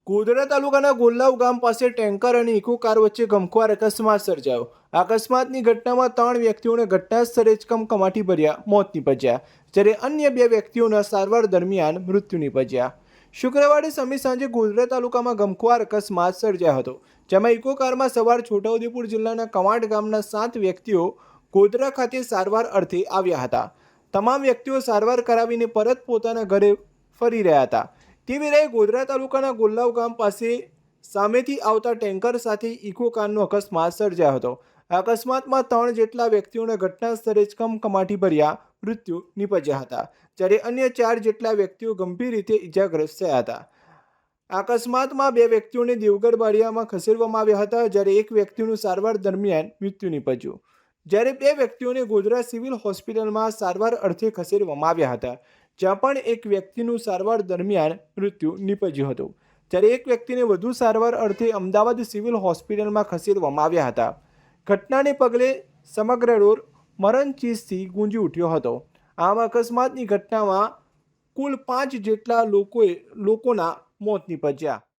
ગોધરા તાલુકાના ગોલ્લાવ ગામ પાસે ટેન્કર અને ઇકો કાર વચ્ચે ગમખ્વાર અકસ્માત સર્જાયો। અકસ્માતની ઘટનામાં 3 વ્યક્તિઓને ઘટના સ્થળે જ કમકમાટી ભર્યા મોત નીપજ્યા, જ્યારે અન્ય 2 વ્યક્તિઓના સારવાર દરમિયાન મૃત્યુ નીપજ્યા। શુક્રવારે સમી સાંજે ગોધરા તાલુકામાં ગમખ્વાર અકસ્માત સર્જાયો હતો, જેમાં ઇકો કારમાં સવાર છોટાઉદેપુર જિલ્લાના કવાંટ ગામના 7 વ્યક્તિઓ ગોધરા ખાતે સારવાર અર્થે આવ્યા હતા। તમામ વ્યક્તિઓ સારવાર કરાવીને પરત પોતાના ઘરે ફરી રહ્યા હતા। તે વેળાએ ગોધરા તાલુકાના ગોલ્લાવ ગામ પાસે સામેથી આવતા ટેન્કર સાથે ઇકો કારનો અકસ્માત સર્જાયો હતો। આ અકસ્માતમાં 3 જેટલા વ્યક્તિઓના ઘટના સ્થળે જ કમકમાટી ભર્યા મૃત્યુ નીપજ્યા હતા, જ્યારે અન્ય 4 જેટલા વ્યક્તિઓ ગંભીર રીતે ઇજાગ્રસ્ત થયા હતા। આ અકસ્માતમાં 2 વ્યક્તિઓને દેવગઢ બારિયામાં ખસેડવામાં આવ્યા હતા, જ્યારે એક વ્યક્તિનું સારવાર દરમિયાન મૃત્યુ નીપજ્યું, જ્યારે 2 વ્યક્તિઓને ગોધરા સિવિલ હોસ્પિટલમાં સારવાર અર્થે ખસેડવામાં આવ્યા હતા, જ્યાં પણ એક વ્યક્તિનું સારવાર દરમિયાન મૃત્યુ નીપજ્યું હતું, જ્યારે એક વ્યક્તિને વધુ સારવાર અર્થે અમદાવાદ સિવિલ હોસ્પિટલમાં ખસેડવામાં આવ્યા હતા। ઘટનાને પગલે સમગ્ર રોડ મરણચીસથી ગુંજી ઉઠ્યો હતો। આમ અકસ્માતની ઘટનામાં કુલ 5 જેટલા લોકોના મોત નીપજ્યા।